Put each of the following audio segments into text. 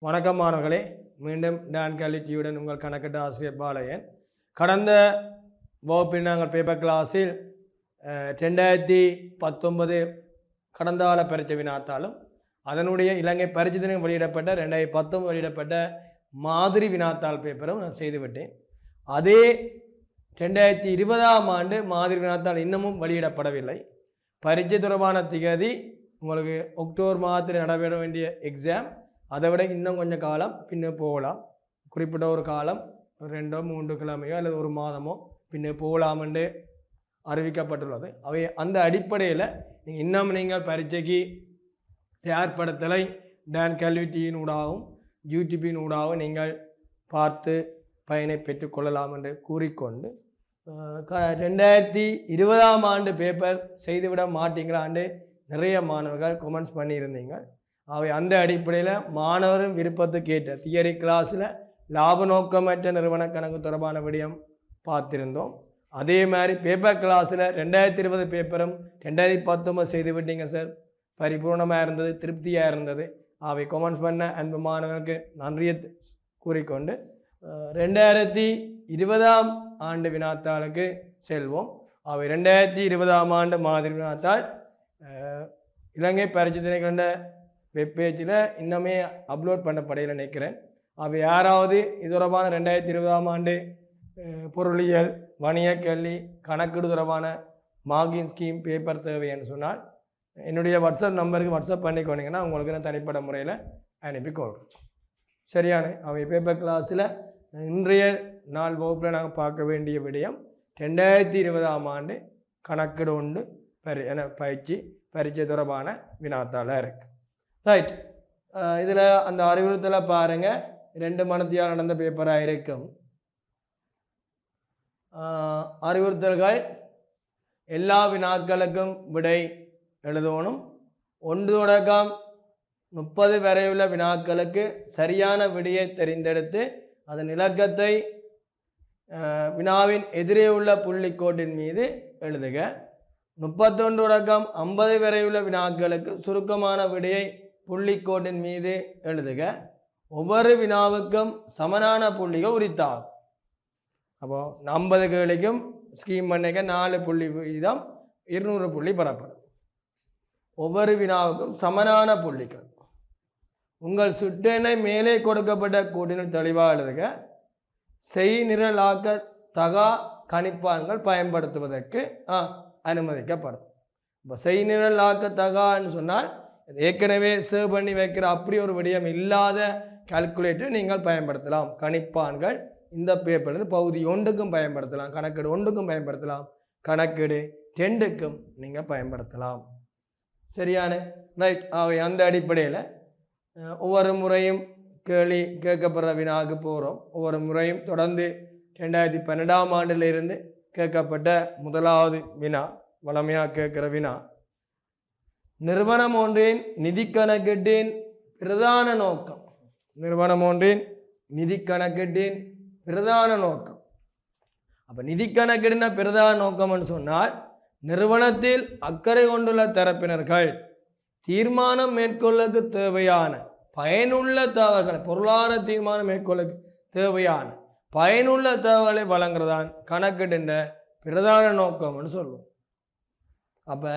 வணக்கம் மாணவர்களே, மீண்டும் டான் கேலிட்டியுடன் உங்கள் கணக்கிட்ட ஆசிரியர் பாளையன். கடந்த வகுப்பில் நாங்கள் பேப்பர் கிளாஸில் 2019 கடந்த கால பரீட்சை வினாத்தாலும் அதனுடைய இலங்கை பரீட்சை தினம் வெளியிடப்பட்ட 2019 வெளியிடப்பட்ட மாதிரி வினாத்தாள் பேப்பரும் நான் செய்துவிட்டேன். அதே 2020ஆம் ஆண்டு மாதிரி வினாத்தாள் இன்னமும் வெளியிடப்படவில்லை. பரீட்சை தொடர்பான திகதி உங்களுக்கு அக்டோபர் மாதத்தில் நடைபெற வேண்டிய எக்ஸாம், அதை விட இன்னும் கொஞ்சம் காலம் பின்னே போகலாம். குறிப்பிட்ட ஒரு காலம் 2-3 கிழமையோ அல்லது ஒரு மாதமோ பின்னே போகலாம் என்று அறிவிக்கப்பட்டுள்ளது. அவை அந்த அடிப்படையில் நீங்கள் பரீட்சைக்கு தயார்படுத்தலை டான் கல்வியின் ஊடாகவும் யூடியூப்பின் ஊடாகவும் நீங்கள் பார்த்து பயனை பெற்றுக்கொள்ளலாம் என்று கூறிக்கொண்டு 2020ஆம் ஆண்டு பேப்பர் செய்துவிட மாட்டீங்களான்னு நிறைய மாணவர்கள் கமெண்ட்ஸ் பண்ணியிருந்தீங்க. அவை அந்த அடிப்படையில் மாணவரும் விருப்பத்துக்கு ஏற்ற தியரி கிளாஸில் லாப நோக்கமற்ற நிறுவன கணக்கு தொடர்பான விடயம் பார்த்துருந்தோம். அதே மாதிரி பேப்பர் கிளாஸில் 2020 பேப்பரும் 2019 செய்து விட்டீங்க சார், பரிபூர்ணமாக இருந்தது, திருப்தியாக இருந்தது. அவை கமெண்ட்ஸ் பண்ண அன்பு மாணவர்களுக்கு நன்றியை கூறிக்கொண்டு 2020ஆம் ஆண்டு வினாத்தாளுக்கு செல்வோம். அவை 2020ஆம் ஆண்டு மாதிரி வினாத்தாள் இலங்கை பரீட்சை திணைக்கள வெப்பேஜில் இன்னமே அப்லோட் பண்ணப்படையில் நினைக்கிறேன். அவை யாராவது இது தொடர்பான 2020ஆம் ஆண்டு பொருளியல், வணிக கல்வி, கணக்கீடு தொடர்பான மார்க்கிங் ஸ்கீம் பேப்பர் தேவைன்னு சொன்னால் என்னுடைய வாட்ஸ்அப் நம்பருக்கு வாட்ஸ்அப் பண்ணிக்கோனீங்கன்னா உங்களுக்கு நான் தனிப்பட்ட முறையில் அனுப்பி கொள்கிறேன். சரியான அவை பேப்பர் கிளாஸில் இன்றைய நாள் வகுப்பில் நாங்கள் பார்க்க வேண்டிய விடயம் 2020ஆம் ஆண்டு கணக்கீடு உண்டு பரீட்சை தொடர்பான வினாத்தாளாக இருக்குது. ரைட், இதில் அந்த அறிவுறுத்தலை பாருங்கள். 2 மணித்தியால் நடந்த பேப்பராக இருக்கும். அறிவுறுத்தல்கள் எல்லா வினாக்களுக்கும் விடை எழுதணும். 1 தொடக்கம் 30 வரையுள்ள வினாக்களுக்கு சரியான விடையை தெரிந்தெடுத்து அதன் இலக்கத்தை வினாவின் எதிரே உள்ள புள்ளிக்கோட்டின் மீது எழுதுக. 31 தொடக்கம் 50 வரையுள்ள வினாக்களுக்கு சுருக்கமான விடையை புள்ளிக்கோட்டின் மீது எழுதுக. ஒவ்வொரு வினாவுக்கும் சமனான புள்ளிகள் உரித்தாகும். அப்போ 50 கேள்விக்கும் ஸ்கீம் பண்ணிக்க 4 புள்ளி வீதம் 200 புள்ளி பெறப்படும். ஒவ்வொரு வினாவுக்கும் சமனான புள்ளிகள். உங்கள் சுட்டெண்ணை மேலே கொடுக்கப்பட்ட கூட்டினால் தெளிவாக எழுதுக. செய்நிரலாக்க தகா கணிப்பான்கள் பயன்படுத்துவதற்கு அனுமதிக்கப்படும். இப்போ செய்நிரலாக்க தகான்னு சொன்னால் ஏற்கனவே சேவ் பண்ணி வைக்கிற அப்படி ஒரு விடயம் இல்லாத கால்குலேட்டர் நீங்கள் பயன்படுத்தலாம். கணிப்பான்கள் இந்த பேப்பர்லேருந்து பகுதி 1க்கும் பயன்படுத்தலாம், கணக்கீடு 1க்கும் பயன்படுத்தலாம், கணக்கீடு 2க்கும் நீங்கள் பயன்படுத்தலாம். சரியான ரைட். அவை அந்த அடிப்படையில் ஒவ்வொரு முறையும் கேள்வி கேட்கப்படுற வினாவுக்கு போகிறோம். ஒவ்வொரு முறையும் தொடர்ந்து 2012ஆம் ஆண்டிலிருந்து கேட்கப்பட்ட முதலாவது வினா, வளமையாக கேட்குற வினா, நிறுவனம் ஒன்றின் நிதி கணக்கீட்டின் பிரதான நோக்கம். நிறுவனம் ஒன்றின் நிதி கணக்கீட்டின் பிரதான நோக்கம். அப்போ நிதி கணக்கீடுன பிரதான நோக்கம்னு சொன்னால் நிறுவனத்தில் அக்கறை கொண்டுள்ள தரப்பினர்கள் தீர்மானம் மேற்கொள்ளக்கு தேவையான பயனுள்ள தகவல்களை, பொருளாதார தீர்மானம் மேற்கொள்ளக்கு தேவையான பயனுள்ள தகவல்களை வழங்குறதான் கணக்கீடுன்ற பிரதான நோக்கம்னு சொல்லுவோம். அப்போ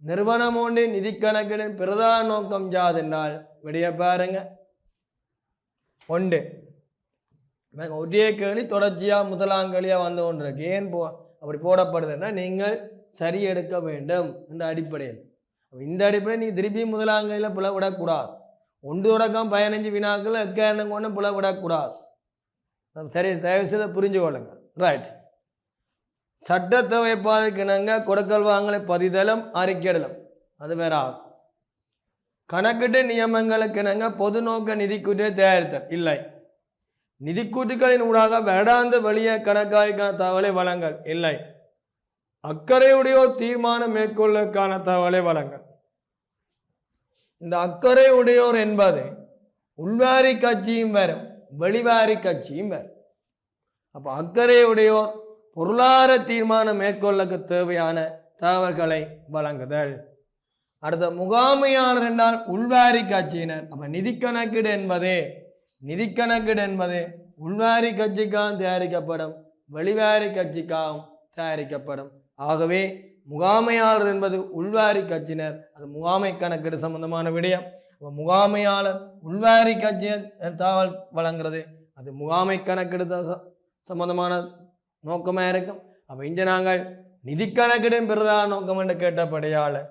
நிறுவனம் ஒன்றின் நிதி கணக்கீடின் பிரதான நோக்கம் யாதென்றால் விடைய பாருங்க. 1 ஒரே கேள்வி தொடர்ச்சியாக முதலாங்கலியாக வந்து கொண்டு இருக்கு. ஏன் அப்படி போடப்படுதுன்னா நீங்கள் சரி எடுக்க வேண்டும் என்ற அடிப்படையில். இந்த அடிப்படையில் நீங்கள் திருப்பி முதலாங்கலியில் புலவிடக்கூடாது. 1 தொடக்கம் 15 வினாக்கள் எக்காரணம் கொண்டு புலவிடக்கூடாது. சரி, தயவு செய்து புரிஞ்சு கொள்ளுங்க. ரைட். சட்டத்தை வைப்பாளருக்கு இணங்க கொடுக்கல் வாங்கலை பதிதலும் அறிக்கையிடலும், அது வேற ஆகும். கணக்கீட்டு நியமங்களுக்கு இணங்க பொது நோக்க நிதிக்கூட்டை தயாரித்தல் இல்லை. நிதிக்கூட்டுகளின் ஊடாக வருடாந்த வெளிய கணக்காய்க்கான தகவலை வழங்கல் இல்லை. அக்கறையுடையோர் தீர்மானம் மேற்கொள்ளுக்கான தகவலை வழங்கல். இந்த அக்கறை உடையோர் என்பது உள்வாரி கட்சியும் வரும், வெளிவாரி கட்சியும் வரும். அப்போ அக்கறை உடையோர் பொருளாதார தீர்மானம் மேற்கொள்ளக்கு தேவையான தகவல்களை வழங்குதல். அடுத்த முகாமையாளர் என்றால் உள்வாரி கட்சியினர். அப்போ நிதி கணக்கீடு என்பது உள்வாரி கட்சிக்காகவும் தயாரிக்கப்படும், வெளிவாரி கட்சிக்காகவும் தயாரிக்கப்படும். ஆகவே முகாமையாளர் என்பது உள்வாரி கட்சியினர், அது முகாமை கணக்கீடு சம்பந்தமான விடயம். முகாமையாளர் உள்வாரி கட்சியை தகவல் வழங்குறது, அது முகாமை கணக்கெடு சம்பந்தமான நோக்கமாக இருக்கும். அப்போ இங்கே நாங்கள் நிதி கணக்கெடுன் பிரதான நோக்கம் என்று கேட்டபடியால்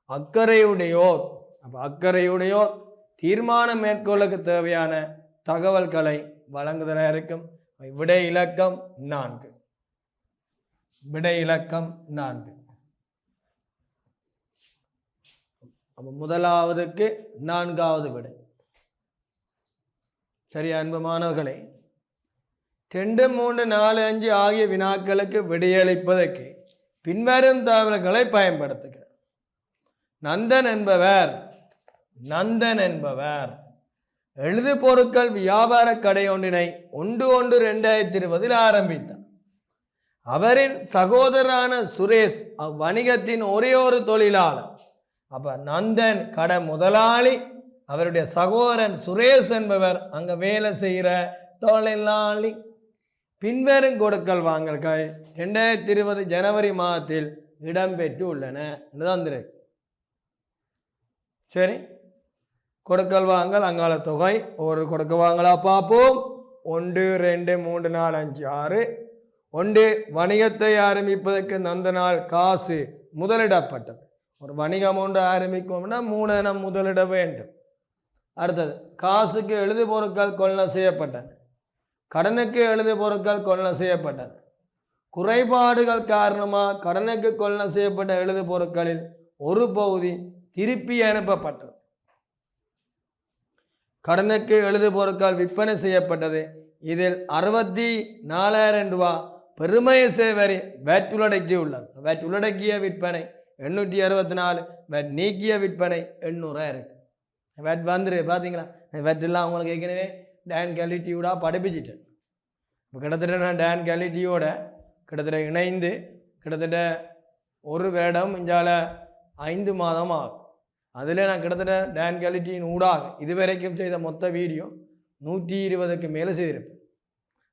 அக்கறையுடையோர், அப்போ அக்கறையுடையோர் தீர்மானம் மேற்கொள்ளுக்கு தேவையான தகவல்களை வழங்குதலாக இருக்கும். விடை இலக்கம் 4. விடை இலக்கம் 4. அப்போ முதலாவதுக்கு 4வது விடை. சரியா அன்பு மாணவர்களே? 2, 3, 4, 5 ஆகிய வினாக்களுக்கு விடையளிப்பதற்கு பின்வரும் தகவல்களை பயன்படுத்துக. நந்தன் என்பவர் எழுது பொருட்கள் வியாபார கடை ஒன்றினை 1/1/2020 ஆரம்பித்தார். அவரின் சகோதரரான சுரேஷ் அவ்வணிகத்தின் ஒரே ஒரு தொழிலாளர். அப்ப நந்தன் கடை முதலாளி, அவருடைய சகோதரன் சுரேஷ் என்பவர் அங்க வேலை செய்கிற தொழிலாளி. பின்வரும் கொடுக்கல் வாங்கல்கள் 2020 ஜனவரி மாதத்தில் இடம்பெற்று உள்ளன என்றுதான் தெரியும். சரி, கொடுக்கல் வாங்கல் அங்கால தொகை ஒரு கொடுக்க வாங்கலா பார்ப்போம். 1, 2, 3, 4, 5, 6. 1, வணிகத்தை ஆரம்பிப்பதற்கு நந்தனால் காசு முதலிடப்பட்டது. ஒரு வணிகம் ஒன்று ஆரம்பிக்கும்னா 3 முதலிட வேண்டும். அடுத்தது காசுக்கு எழுது பொருட்கள் கொள்ளை செய்யப்பட்டன, கடனுக்கு எழுது பொருட்கள் கொள்ளை செய்யப்பட்டன. குறைபாடுகள் காரணமாக கடனுக்கு கொள்ளை செய்யப்பட்ட எழுது பொருட்களில் ஒரு பகுதி திருப்பி அனுப்பப்பட்டது. கடனுக்கு எழுது பொருட்கள் விற்பனை செய்யப்பட்டது. இதில் 64,000 ரூபாய் பெருமையை சேவரி வேட் உள்ளடக்கி உள்ளது. வேட் உள்ளடக்கிய விற்பனை 864, வேட் நீக்கிய விற்பனை 800 இருக்கு. வேட் வந்துரு பார்த்தீங்களா? வேட்டெல்லாம் அவங்களுக்கு ஏற்கனவே டான் குவாலிட்டியோட படிப்பிச்சிட்டேன். இப்போ கிட்டத்தட்ட நான் டான் குவாலிட்டியோட கிட்டத்தட்ட இணைந்து கிட்டத்தட்ட ஒரு வருடம் இஞ்சால 5 மாதம் ஆகும். அதில் நான் கிட்டத்தட்ட டான் குவாலிட்டியின் ஊடாக இதுவரைக்கும் செய்த மொத்த வீடியோ 120க்கு மேலே செய்திருப்பேன்.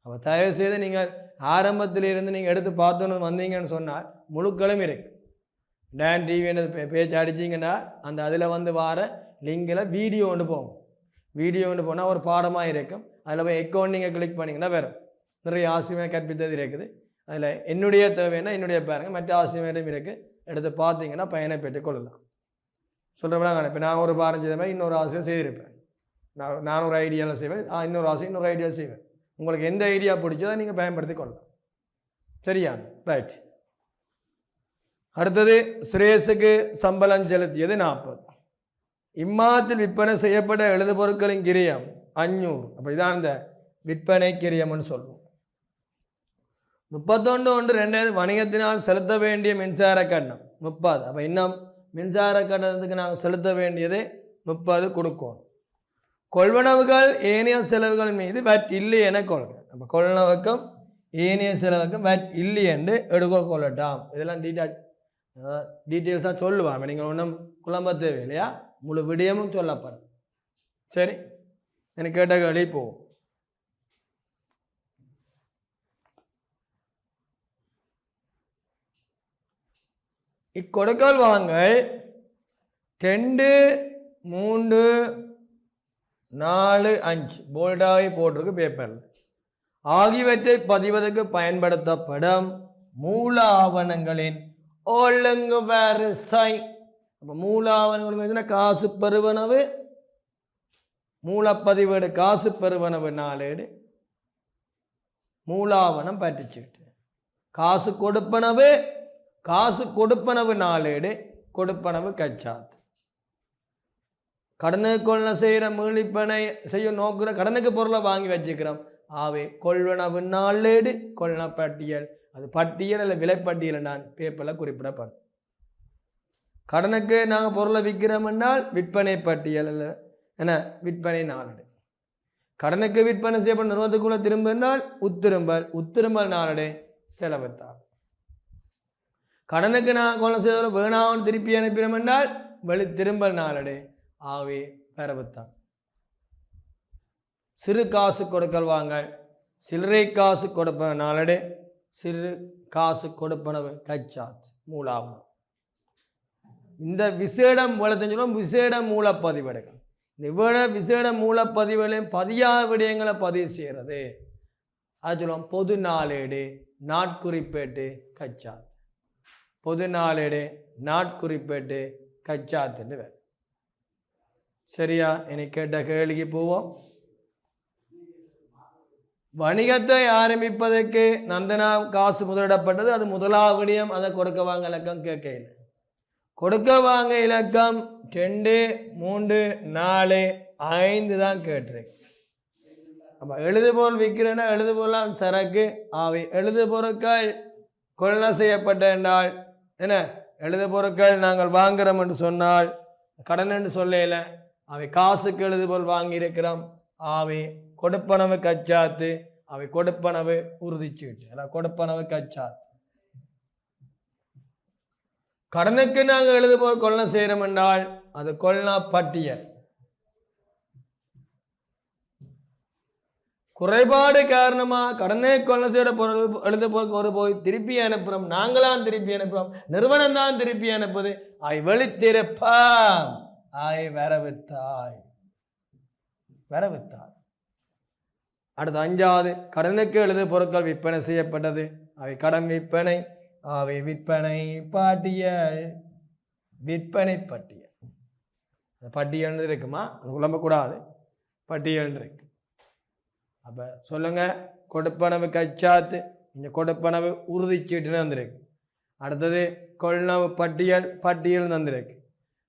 அப்போ தயவு செய்து நீங்கள் ஆரம்பத்திலிருந்து நீங்கள் எடுத்து பார்த்தோன்னு வந்தீங்கன்னு சொன்னால் முழுக்களும் இருக்கு. டான் டிவின்னு பேச்சு அடிச்சிங்கன்னா அந்த அதில் வந்து வார லிங்கில் வீடியோ ஒன்று போகும். வீடியோ ஒன்று போனால் ஒரு பாடமாக இருக்கும். அதில் போய் அக்கௌண்ட் நீங்கள் கிளிக் பண்ணிங்கன்னா வரும். நிறைய ஆசிரியர் கற்பித்தது இருக்குது. அதில் என்னுடைய தேவைன்னா என்னுடைய பாருங்கள், மற்ற ஆசிரியரும் இருக்குது. எடுத்து பார்த்தீங்கன்னா பயனை பெற்றுக்கொள்ளலாம். சொல்கிறப்ப இப்போ நான் ஒரு பாடம் செய்த மாதிரி இன்னொரு ஆசிரியர் செய்திருப்பேன். நான் ஒரு ஐடியாவில் செய்வேன், இன்னொரு ஆசிரியர் இன்னொரு ஐடியா செய்வேன். உங்களுக்கு எந்த ஐடியா பிடிச்சதோ நீங்கள் பயன்படுத்தி கொள்ளலாம். சரியா? ரைட். அடுத்தது சுரேஷுக்கு சம்பளம் செலுத்தியது 40. இம்மாதத்தில் விற்பனை செய்யப்பட்ட எழுது பொருட்களின் கிரியம் 500. அப்போ இதான் இந்த விற்பனை கிரியம்னு சொல்லுவோம். 31/1/2020 வணிகத்தினால் செலுத்த வேண்டிய மின்சார கட்டணம் 30. அப்போ இன்னும் மின்சார கட்டணத்துக்கு நாங்கள் செலுத்த வேண்டியது 30 கொடுக்கணும். கொள்வனவுகள் ஏனைய செலவுகள் மீது வட் இல்லை என கொள்க. அப்போ கொள்வனவுக்கும் ஏனைய செலவுக்கும் வட் இல்லை என்று எடுக்க கொள்ளட்டாம். இதெல்லாம் டீட்டெயில்ஸாக சொல்லுவாங்க. நீங்கள் ஒன்றும் குழம்ப தேவை இல்லையா? முழு விடயமும் சொல்லப்படும். சரி, எனக்கு கேட்ட கேள்வி போவோம். இக்கொடுக்கல் வாங்கல் 2, 3, 4, 5 போல்டாகி போட்டிருக்கு பேப்பரில் ஆகியவற்றை பதிவதற்கு பயன்படுத்தப்படும் மூல ஆவணங்களின் ஒழுங்கு வரிசை. அப்போ மூல ஆவணங்கள் காசு பெறுவனவு, மூலப்பதிவேடு காசு பெறுவனவு 4 ஏடு, மூலாவணம் பற்றிச்சுட்டு காசு கொடுப்பனவு, காசு கொடுப்பனவு 4 ஏடு, கொடுப்பனவு கச்சாத்து. கடனுக்கு கொள்ளை செய்கிற மீளிப்பனை செய்ய நோக்குற கடனுக்கு பொருளை வாங்கி வச்சுக்கிறோம். ஆவே கொள்வனவு 4 ஏடு, கொள்ளை பட்டியல், அது பட்டியல் இல்லை விலைப்பட்டியல் நான் பேப்பரில் குறிப்பிடப்படும். கடனுக்கு நாங்கள் பொருளை விற்கிறோம் என்றால் விற்பனை பட்டியல் இல்லை என்ன, விற்பனை 4 ஏடு. கடனுக்கு விற்பனை செய்யப்பட்ட நிறுவனத்துக்குள்ள திரும்பினால் உத்திரும்பல், உத்திரும்பல் 4 ஏடு செலவுத்தாள். கடனுக்கு நான் கொலை செய்த வேணாம்னு திருப்பி அனுப்பினோம் என்றால் வெளி திரும்பல் நாளடே ஆகவே வரவுத்தான். சிறு காசு கொடுக்கல் வாங்கல் சில்லறை காசு கொடுப்பன நாளடே சிறு காசு கொடுப்பனவு கச்சாத் மூலாவணம். இந்த விசேடம் வளர்த்தும் விசேட மூலப்பதிவடைகள் இந்த விசேட மூலப்பதிவுகளையும் பதியாத விடயங்களை பதிவு செய்கிறது. அது சொல்லுவோம் பொது நாளேடு நாட்குறிப்பேட்டு கச்சாத். பொது நாளேடு நாட்குறிப்பேட்டு கச்சாத்துன்னு வேறு. சரியா? என்னை கேட்ட கேள்விக்கு போவோம். வணிகத்தை ஆரம்பிப்பதற்கு நந்தனா காசு முதலிடப்பட்டது. அது முதலாவது விடயம். அதை கொடுக்க வாங்க இலக்கம் கேட்கல. கொடுக்க வாங்க இலக்கம் 2, 3, 4, 5 தான் கேட்டுரு. அப்போ எழுதுபோல் விற்கிறேன்னா எழுதுபோலாம் சரக்கு ஆவி. எழுது பொருட்கள் கொள்ளை செய்யப்பட்ட என்றால் என்ன? எழுது பொருட்கள் நாங்கள் வாங்குறோம் என்று சொன்னால் கடன் என்று சொல்லல. அவை காசுக்கு எழுதுபோல் வாங்கியிருக்கிறோம். ஆவி கொடுப்பனவு கச்சாத்து. அவை கொடுப்பனவு உறுதிச்சீட்டு. அதான் கொடுப்பனவு கச்சாத்து. கடனுக்கு நாங்கள் எழுதுபோல் கொள்ளை செய்கிறோம் என்றால் அது கொள்ளா பட்டியல். குறைபாடு காரணமாக கடனை கொள்ளை செய்கிற பொருள் எழுதுபோல் ஒரு போய் திருப்பி அனுப்புகிறோம். நாங்களாம் திருப்பி அனுப்புகிறோம். நிறுவனம் தான் திருப்பி அனுப்புது. ஆய் வெளித்திருப்பாம். ஆய் வரவித்தாய் வரவித்தாய். அடுத்து 5வது கடனுக்கு எழுது பொருட்கள் விற்பனை செய்யப்பட்டது. அவை கடன் விற்பனை. அவை விற்பனை பட்டியல். விற்பனை பட்டியல். பட்டியல் இருக்குமா? அது குழம்பக்கூடாது. பட்டியல் இருக்கு. அப்போ சொல்லுங்க கொடுப்பனவு கச்சாத்து. இந்த கொடுப்பனவு உறுதிச்சீட்டுன்னு வந்திருக்கு. அடுத்தது கொள்ளவு பட்டியல். பட்டியல் வந்திருக்கு.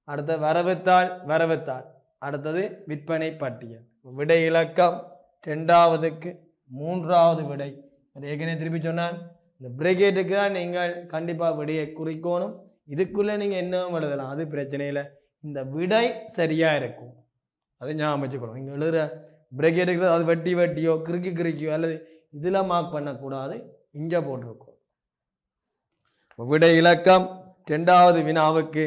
அடுத்தது வரவுத்தாள். வரவுத்தாள். அடுத்தது விற்பனை பட்டியல். விடை இலக்கம் 2வதுக்கு 3வது விடை. அது ஏற்கனவே திருப்பி சொன்னான். இந்த பிரேக்கெட்டுக்கு தான் நீங்கள் கண்டிப்பாக விடையை குறிக்கணும். இதுக்குள்ளே நீங்கள் என்னவும் எழுதலாம். அது பிரச்சனை இல்லை. இந்த விடை சரியாக இருக்கும். அது ஞாபகம் வச்சுக்கணும். நீங்கள் எழுதுகிற பிரேக்கெட்டுக்கு அது வட்டியோ கிறுக்கியோ அல்லது இதில் மார்க் பண்ணக்கூடாது. இங்கே போட்டிருக்கும். விடை இலக்கம் 2வது வினாவுக்கு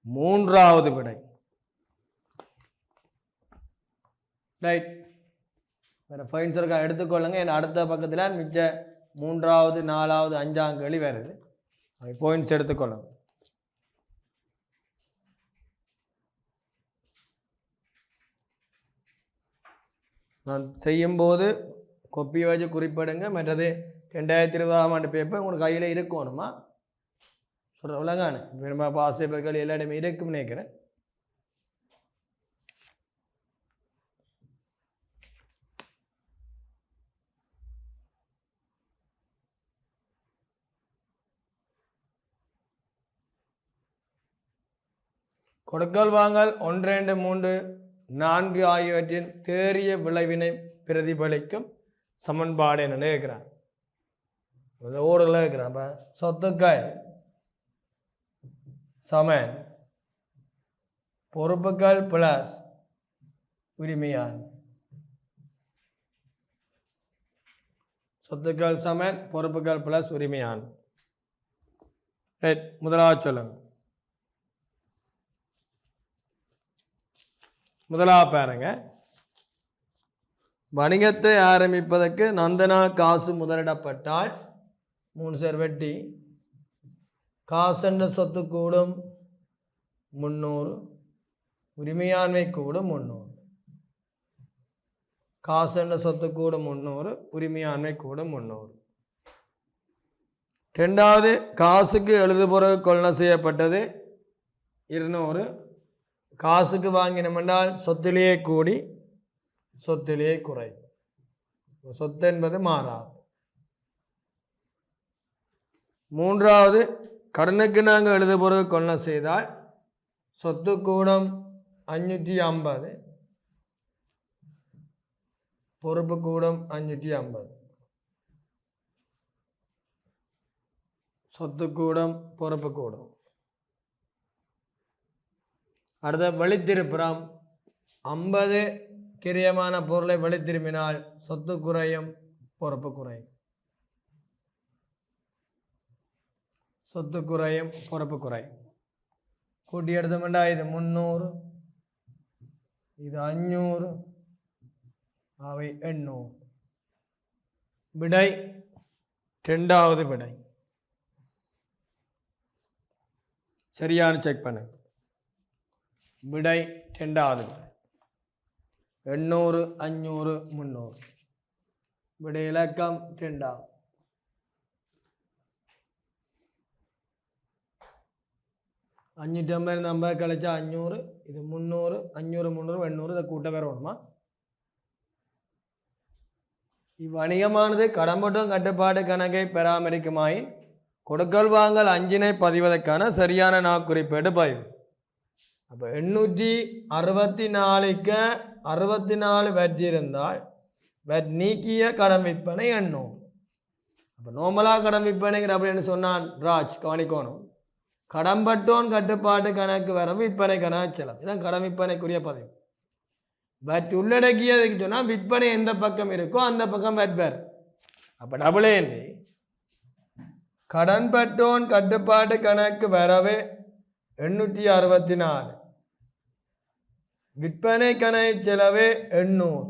3வது விடை. ரைட். வேறு ஃபைன்ஸ் இருக்கா எடுத்துக்கொள்ளுங்க. என் அடுத்த பக்கத்தில் மிச்ச 3வது 4வது 5ஆம் கேள்வி வருது. பாயிண்ட்ஸ் எடுத்துக்கொள்ளுங்க. நான் செய்யும்போது கொப்பி வச்சு குறிப்பிடுங்க. மற்றது 2020ஆம் ஆண்டு பேப்பர் உங்களுக்கு கையில் இருக்கணுமா சொல்கிற உலகானு விரும்ப பாஸ் பேப்பர்கள் எல்லா இடமே இருக்குன்னு நினைக்கிறேன். கொடுக்கல் வாங்கல் 1, 2, 3, 4 ஆகியவற்றின் தேறிய விளைவினை பிரதிபலிக்கும் சமன்பாடு என்ன இருக்கிறான் ஓடல இருக்கிறான். சொத்துக்கள் சமன் பொறுப்புகள் பிளஸ் உரிமையான். சொத்துக்கள் சமன் பொறுப்புகள் பிளஸ் உரிமையான். ரைட். முதலாவது சொல்லுங்க. முதலாவது பாருங்க. வணிகத்தை ஆரம்பிப்பதற்கு நந்தனா காசு முதலிடப்பட்டால் 3 சேர் வெட்டி காசென்ற சொத்து கூடும் 300. உரிமையாண்மை கூடும் 300. காசென்ற சொத்து கூடும் 300. உரிமையாண்மை கூடும் 300. 2வது காசுக்கு எழுதுபொருள் கொள்ளை செய்யப்பட்டது 200. காசுக்கு வாங்கினோம் என்றால் சொத்திலேயே கூடி சொத்திலேயே குறை. சொத்து என்பது மாறாது. 3வது கடனுக்கு நாங்கள் எழுதுபொருள் கொள்ளை செய்தால் சொத்து கூடம் 550. பொறுப்பு கூடம் 550. சொத்து கூடம் பொறுப்பு கூடம். அடுத்த வெளித்திருப்புறம் 50 கிரியமான பொருளை வெளித்திரும்பினால் சொத்து குறையும் பொறுப்பு குறையும். சொத்து குறையும் பொறுப்பு குறையும். கூட்டி எடுத்தோம்னா இது 300, இது 500, அவை 800. விடை இரண்டாவது விடை. சரியான செக் பண்ணு. விடை இரண்டாவது விடை 800, 500, 300. விடை இலக்கம் இரண்டாவது. அஞ்சூற்றம்பது நம்ம கழிச்சா 500, இது 300, 500, 300, 800. இதை கூட்ட வேற வேணுமா? இவ்வணிகமானது கடம்பட்டும் கட்டுப்பாடு கணக்கை பராமரிக்குமாயின் கொடுக்கல் வாங்கல் 5னை பதிவதற்கான சரியான நாக்குறிப்பேடு பதிவு. அப்போ 864க்கு 64 வெற்றி இருந்தால் நீக்கிய கடன் விற்பனை 800. அப்போ நோமலாக கடன் விற்பனைங்கிற அப்படின்னு சொன்னான் ராஜ் கவனிக்கணும். கடம்பட்டோன் கட்டுப்பாட்டு கணக்கு வர விற்பனை கணக்கு செலவு. இதான் கடன் விற்பனைக்குரிய பதிவு. வெட் உள்ளடக்கியதுக்கு சொன்னால் விற்பனை எந்த பக்கம் இருக்கோ அந்த பக்கம் வெட் பேர். அப்போ டபுள் ஏன்னு கடன்பட்டோன் கட்டுப்பாட்டு கணக்கு வரவே 864, விற்பனை கணக்கு செலவே 800,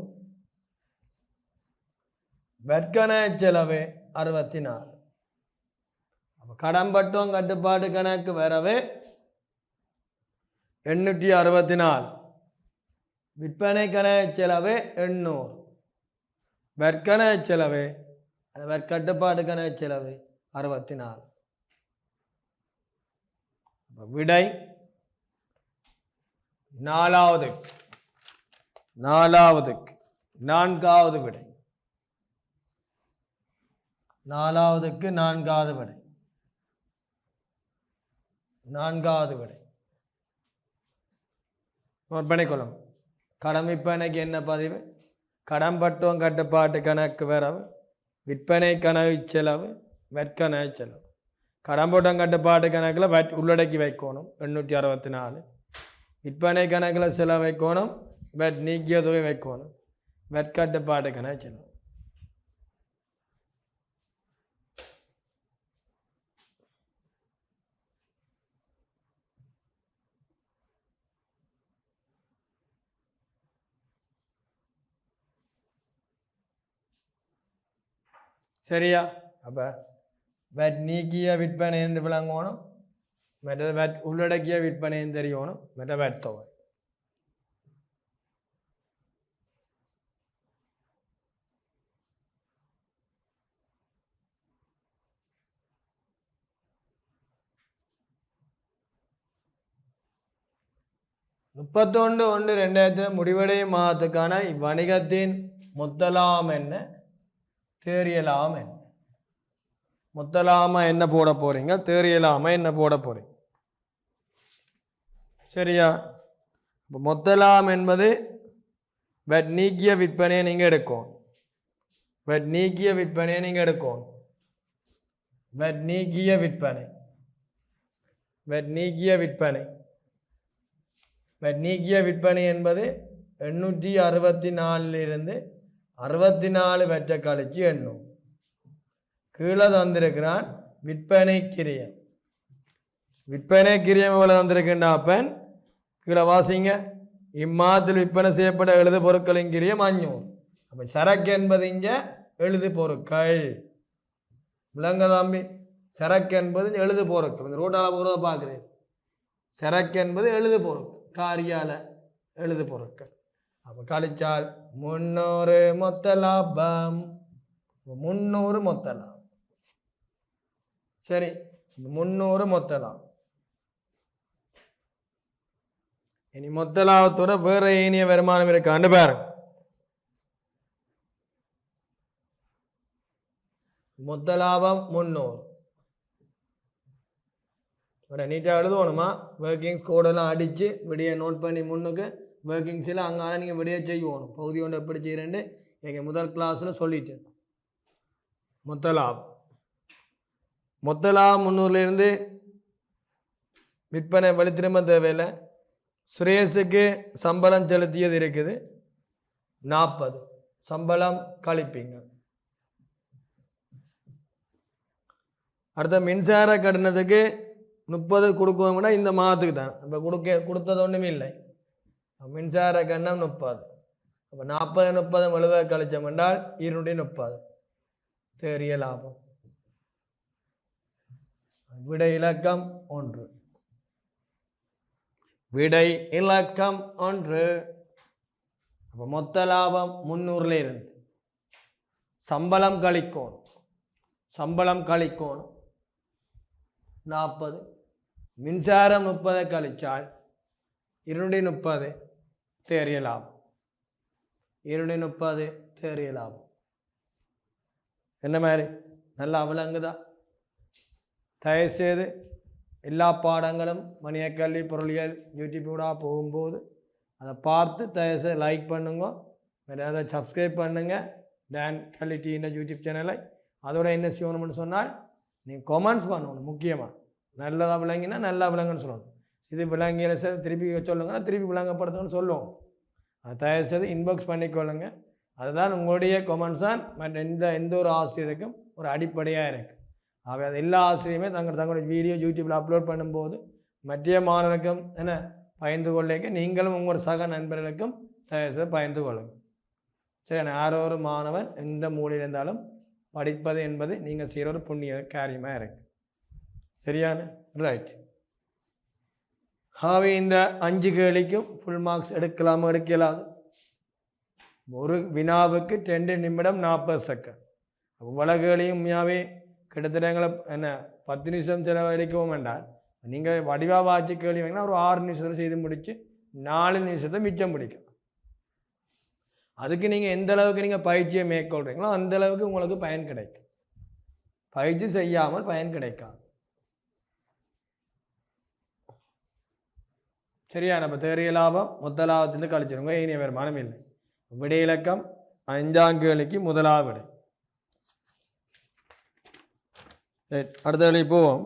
வெட்கணக்கு செலவே 64. அப்போ கடன்பட்டோன் கட்டுப்பாட்டு கணக்கு வரவே 864, விற்பனை கணக்கு செலவே 800, வெட்கணக்கு செலவே கட்டுப்பாட்டு கணக்கு செலவு 64. விடை நான்காவது விடை. நாலாவதுக்கு நான்காவது விடை. நான்காவது விடை பண்ணிக்கொள்ளும். கடன் விற்பனைக்கு என்ன பதிவு? கடன்பட்டோம் கட்டுப்பாட்டு கணக்கு வரவு, விற்பனை கணக்கு செலவு, வெட்கணக்கு செலவு. கடன்பட்டோம் கட்டுப்பாட்டு கணக்கில் வெட் உள்ளடக்கி வைக்கணும் 864, விற்பனை கணக்கில் செலவு வைக்கணும், வெட் நீக்கிய தொகை வைக்கணும், வெட்கட்டுப்பாட்டு கணக்கு செலவு. சரியா? அப்போ வெட் நீக்கிய விற்பனை என்று விளங்கணும், மற்றது வெட் உள்ளடக்கிய விற்பனைன்னு தெரியணும், மற்ற வெட் தொகை. முப்பத்தொன்று 1/2000 முடிவடையும் மாதத்துக்கான இவ்வணிகத்தின் மொத்தலாம் என்ன, தேறியலாம என்ன? மொத்தலாம என்ன போட போறீங்க, தேறியலாம என்ன போட போறீங்க? சரியா? இப்போ மொத்தலாம் என்பது வெட் நீக்கிய விற்பனையை நீங்கள் எடுக்கும். வெட் நீக்கிய விற்பனையை நீங்கள் எடுக்கும். வெட் நீக்கிய விற்பனை, வெட் நீக்கிய விற்பனை, வெட் நீக்கிய விற்பனை என்பது 864 64 வெற்ற கழிச்சு 800. கீழே தந்திருக்கிறான் விற்பனை கிரியம். விற்பனை கிரியம் எவ்வளோ தந்திருக்கின்றாப்பன் கீழே வாசிங்க. இம்மாதத்தில் விற்பனை செய்யப்பட்ட எழுது பொருட்களின் கிரியம் 500. அப்போ சரக்கு என்பது இங்கே எழுது பொருட்கள். விளங்க தம்பி? சரக்கு என்பது எழுது பொருட்கள். இந்த ரோட்டால போகிறத பார்க்குறேன். சரக்கு என்பது எழுது பொருட்கள், காரியால எழுது பொருட்கள். அப்போ கழிச்சால் 300 மொத்த லாபம். 300 மொத்த லாபம். சரி, 300 மொத்த லாபம். இனி மொத்த லாபத்தோட வேற ஏனிய வருமானம் இருக்கான்னு பாருங்க. மொத்த லாபம் 300. நீட்டாக எழுதுவோணுமா? ஒர்க்கிங்ஸ் கோடெல்லாம் அடித்து விடிய நோட் பண்ணி முன்னுக்கு ஒர்க்கிங்ஸில் அங்கால நீங்கள் விடிய செய்வோணும். பகுதி ஒன்று எப்படி செய்கிறேன்னு எங்கள் முதல் கிளாஸில் சொல்லிட்டேன். மொத்த லாபம் 300லேருந்து விற்பனை வழி திரும்ப தேவையில்லை. சுரேஷுக்கு சம்பளம் செலுத்தியது இருக்குது 40. சம்பளம் கழிப்பீங்க. அடுத்த மின்சார கட்டணத்துக்கு 30 கொடுக்கணும்னா இந்த மாதத்துக்கு தான். இப்போ கொடுத்தது ஒன்றுமே இல்லை. மின்சார கட்டணம் 30. அப்போ 40 30 70 கழிச்சோம் என்றால் 230 தேறிய லாபம். விடை இலக்கம் 1. விடை இலக்கம் 1. அப்போ மொத்த லாபம் 300 இருந்து சம்பளம் கழிக்கணும் 40, மின்சாரம் 30 கழிச்சால் 230 தேறிய லாபம். 230 தேறிய லாபம். என்ன மாதிரி நல்லா விளங்குதா? தயவுசெய்து எல்லா பாடங்களும் மணியக்கல்வி பொருளியல் யூடியூப்டாக போகும்போது அதை பார்த்து தயவுசெய்து லைக் பண்ணுங்க, அதை சப்ஸ்கிரைப் பண்ணுங்க டான் கல்வி டிவியின் யூடியூப் சேனலை. அதோட என்ன செய்யணும்னு சொன்னால் நீங்கள் கமெண்ட்ஸ் பண்ணணும். முக்கியமாக நல்லதாக விளங்கினா நல்லா விளங்குன்னு சொல்லணும். இது விளங்கிற திருப்பி சொல்லுங்கன்னா திருப்பி விளங்கப்படுத்தணும்னு சொல்லுவோம். அதை தயவுசெய்து இன்பாக்ஸ் பண்ணிக்கொள்ளுங்க. அதுதான் உங்களுடைய கமெண்ட்ஸ் தான் எந்த ஒரு ஆசிரியருக்கும் ஒரு அடிப்படையாக இருக்குது. அவை அது எல்லா ஆசிரியருமே தங்களுடைய வீடியோ யூடியூப்பில் அப்லோட் பண்ணும்போது மற்ற மாணவர்களுக்கும் என்ன பயந்து கொள்ளைக்க நீங்களும் உங்கள் சக நண்பர்களுக்கும் தயவுசெய்து பயந்து கொள்ளுங்கள். சரி, யாரோ ஒரு மாணவன் எந்த மூலையில் இருந்தாலும் படிப்பது என்பது நீங்கள் செய்கிற ஒரு புண்ணிய காரியமாக இருக்குது. சரியான ரைட். ஆகவே இந்த 5 கேள்விக்கும் ஃபுல் மார்க்ஸ் எடுக்கலாமா எடுக்கலாது? ஒரு வினாவுக்கு 2 நிமிடம் 40 செகண்ட். இவ்வளோ கேள்வியும் உண்மையாகவே கிட்டத்தட்ட எங்களை என்ன 10 நிமிஷம் செலவழிக்கவும் வேண்டாம். நீங்கள் வடிவாக வாட்சி கேள்வி வாங்கினா ஒரு 6 நிமிஷத்தில் செய்து முடித்து 4 நிமிஷத்தை மிச்சம் பிடிக்கும். அதுக்கு நீங்கள் எந்த அளவுக்கு நீங்கள் பயிற்சியை மேற்கொள்கிறீங்களோ அந்த அளவுக்கு உங்களுக்கு பயன் கிடைக்கும். பயிற்சி செய்யாமல் பயன் கிடைக்காது. சரியா? நம்ம தேறிய லாபம் மொத்த லாபத்திலிருந்து கழிச்சிருங்க. இனிய வருமானம் இல்லை. விடை இலக்கம் 5ஆம் கேள்விக்கு முதலாவது விடை. அடுத்த கேள்வி போவோம்.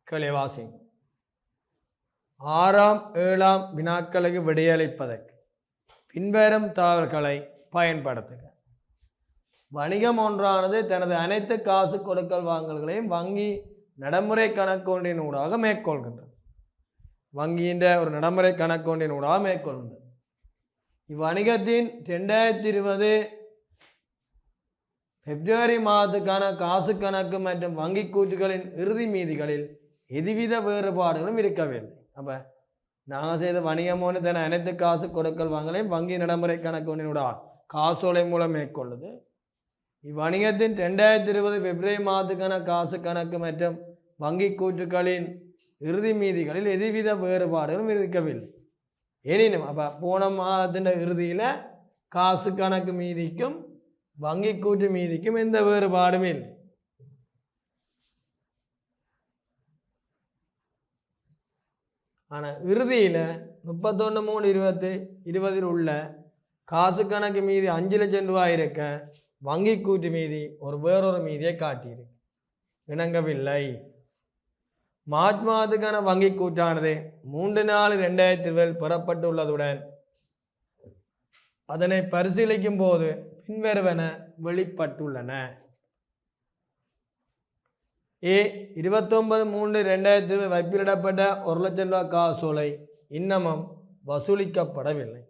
கேள்வி வாசிங்க. 6ஆம் 7ஆம் வினாக்களுக்கு விடையளிப்பதற்கு பின்வரும் தகவல்களை பயன்படுத்துக. வணிகம் ஒன்றானது தனது அனைத்து காசு கொடுக்கல் வாங்கல்களையும் வங்கி நடைமுறை கணக்கொன்றின் ஊடாக மேற்கொள்கின்றது. வங்கியின் ஒரு நடைமுறை கணக்கொன்றின் ஊடாக மேற்கொள்கின்றது. இவ்வணிகத்தின் 2020 பிப்ரவரி மாதத்துக்கான காசு கணக்கு மற்றும் வங்கி கூற்றுகளின் இறுதி மீதிகளில் எதுவித வேறுபாடுகளும் இருக்கவில்லை. அப்போ நாங்கள் செய்த வணிகம் ஒன்று தன அனைத்து காசு கொடுக்கல் வாங்கலையும் வங்கி நடைமுறை கணக்கொன்றினூடாக காசோலை மூலம் மேற்கொள்ளுது. இவ்வணிகத்தின் 2020 பிப்ரவரி மாதத்துக்கான காசு கணக்கு மற்றும் வங்கி கூற்றுகளின் இறுதி மீதிகளில் எதுவித வேறுபாடுகளும் இருக்கவில்லை. எனினும் அப்போ போன மாதத்தின் இறுதியில் காசு கணக்கு மீதிக்கும் வங்கி கூற்று மீதிக்கும் எந்த வேறுபாடும் இல்லை. ஆனால் இறுதியில் 31/3/2020 உள்ள காசு கணக்கு மீதி 5 லட்சம் ரூபாய் இருக்க வங்கி கூற்று மீதி வேறொரு மீதியை காட்டியிருக்கு. இணங்கவில்லை. மார்ச் மாதத்துக்கான வங்கி கூற்றானது 3/4/2020 பெறப்பட்டுள்ளதுடன் அதனை பரிசீலிக்கும் போது பின்வருவன வெளிப்பட்டுள்ளன. 29/3/2020 வைப்பிலிடப்பட்ட 1 லட்சம் ரூபாய் காசோலை இன்னமும் வசூலிக்கப்படவில்லை.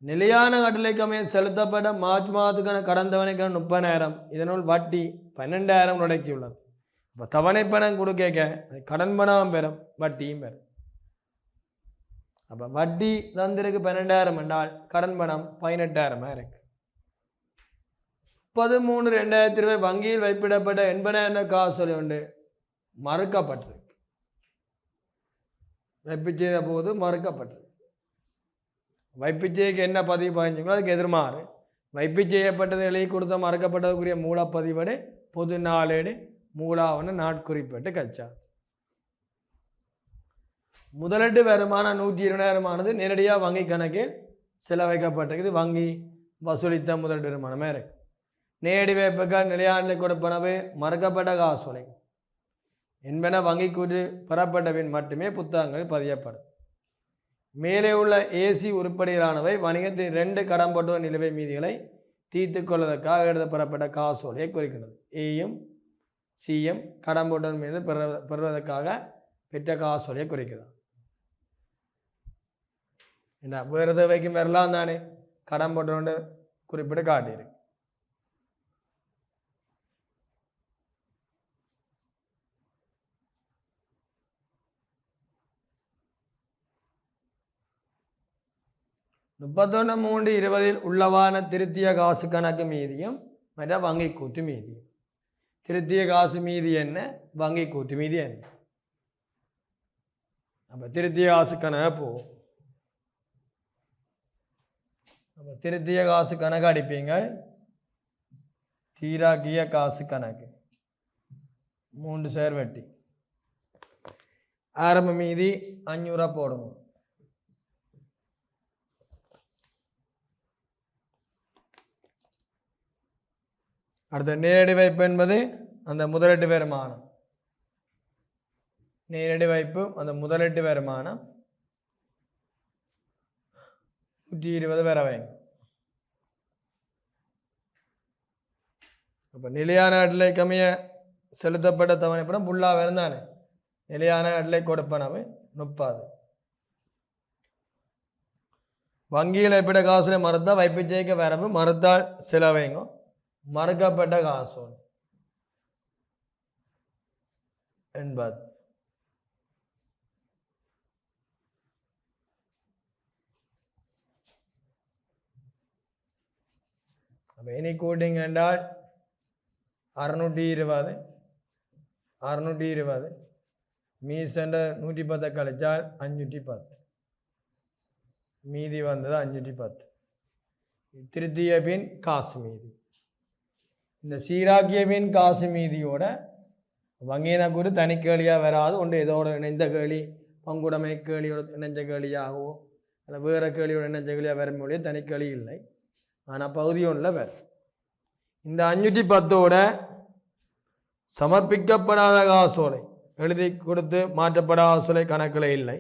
நிலையான கட்டளைக்கு செலுத்தப்பட்ட மார்ச் மாதத்துக்கான கடன் தவணைக்கான 30,000, இதனுள் வட்டி 12,000 உள்ளடக்கியுள்ளது. இப்போ தவணை பணம் கொடுக்க கடன் பணம் பெறும், வட்டியும் பெறும். அப்போ வட்டி தந்திருக்கு 12,000 என்றால் கடன் பணம் 18,000 இருக்கு. 30/3/2020 வங்கியில் வைப்பிடப்பட்ட 80,000 காசோலை ஒன்று மறுக்கப்பட்டிருக்கு. வைப்பு செய்த போது மறுக்கப்பட்டிருக்கு. வைப்பு செய்யக்கு என்ன பதிவு பதிஞ்சுங்களோ அதுக்கு எதிர்மாறு வைப்பு செய்யப்பட்டது எழுதி கொடுத்த மறுக்கப்பட்டதுக்குரிய மூலப்பதிவடு பொது நாளேடு மூலாவன நாட்குறிப்பிட்டு கச்சாது. முதலீட்டு வருமானம் 120,000 நேரடியாக வங்கி கணக்கில் செலவைக்கப்பட்டிருக்குது. வங்கி வசூலித்த முதலீட்டு வருமானமே இருக்கு. நேரடி வைப்புகள் நிலையாண்டில் கொடுப்பனவு மறுக்கப்பட்ட காசோலை என்பன வங்கி கூற்று பெறப்பட்ட பின் மட்டுமே புத்தகங்களில் பதியப்படும். மேலே உள்ள ஏசி உருப்படிகளானவை வணிகத்தின் 2 கடன்பட்டுவ நிலுவை மீதிகளை தீர்த்து கொள்வதற்காக எழுதப்படப்பட்ட காசோலையை குறிக்கிறது. ஏயும் சியும் கடன் போட்டதன் மீது பெறுவதற்காக பெற்ற காசோலையை குறிக்கிறது. என்ன வேறு தேவைக்கு வரலாம் தானே, கடன் போட்டோன்னு குறிப்பிட்டு காட்டியிருக்கு. முப்பத்தொன்று 3/20 உள்ளவான திருத்திய காசு கணக்கு மீதியும் மற்ற வங்கி கூட்டு மீதியும். திருத்திய காசு மீதி என்ன, வங்கி கூட்டு மீதி என்ன? அப்போ திருத்திய காசு கணக்கு போகும். அப்போ திருத்திய காசு கணக்கு அடிப்பீங்க. தீராக்கிய காசு கணக்கு 3 சேர் வட்டி. ஆரம்ப மீதி 500 போடுங்க. அடுத்த நேரடி வைப்பு என்பது அந்த முதலீட்டு வருமானம். நேரடி வைப்பு அந்த முதலீட்டு வருமானம் 120 வர வைங்க. அப்போ நிலையான அட்லை கம்மிய செலுத்தப்பட்ட தவணைப்படம் புல்லாக இருந்தானே, நிலையான அட்லை கொடுப்பனவு 30. வங்கியில் வைப்பிட காசுல மறுத்தால் வைப்பு ஜெயிக்க வரவு, மறுத்தால் செலவைங்க. மறுக்கப்பட்ட காசு 80. அப்போ இனி கூட்டிங் என்றால் 620 மீசண்ட 110 கழிச்சால் 510, மீதி வந்தது 510. திருத்திய பின் காசு மீதி. இந்த சீராக்கிய பின் காசு மீதியோட வங்கியின கூட தனி கேளியாக வராது. ஒன்று இதோட இணைந்த கேளி, பங்குடைமை கேளியோட இணைஞ்ச கேளியாகவோ இல்லை வேறு கேளியோட இணைஞ்ச கேளியாக வர முடியாது, தனி கேளி இல்லை. ஆனால் பகுதி ஒன்றில் வேறு. இந்த 510ஓட சமர்ப்பிக்கப்படாத காசோலை எழுதி கொடுத்து மாற்றப்படாத ஆசோலை கணக்கில் இல்லை.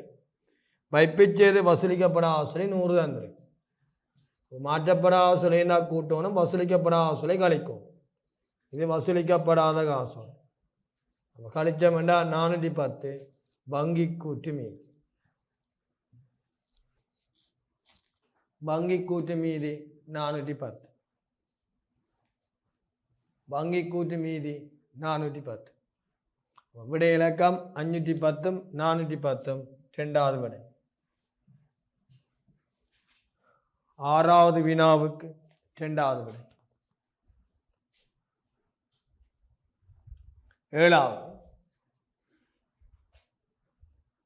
வைப்பிச் செய்து வசூலிக்கப்படாத ஆசோலை 100 தந்துருக்கு. மாற்றப்படாத ஆசோலைன்னா கூட்டணும், வசூலிக்கப்படாத ஆசோலை கழிக்கும். இது வசூலிக்கப்படாத காசோலை. கழிச்சம் என்றால் 410 வங்கி கூட்டு மீதி. வங்கி கூட்டு மீதி 410. வங்கி கூட்டு மீதி 410. விடை இலக்கம் 510 410 2வது விடை. 6வது வினாவுக்கு 2வது விடை. 7வது.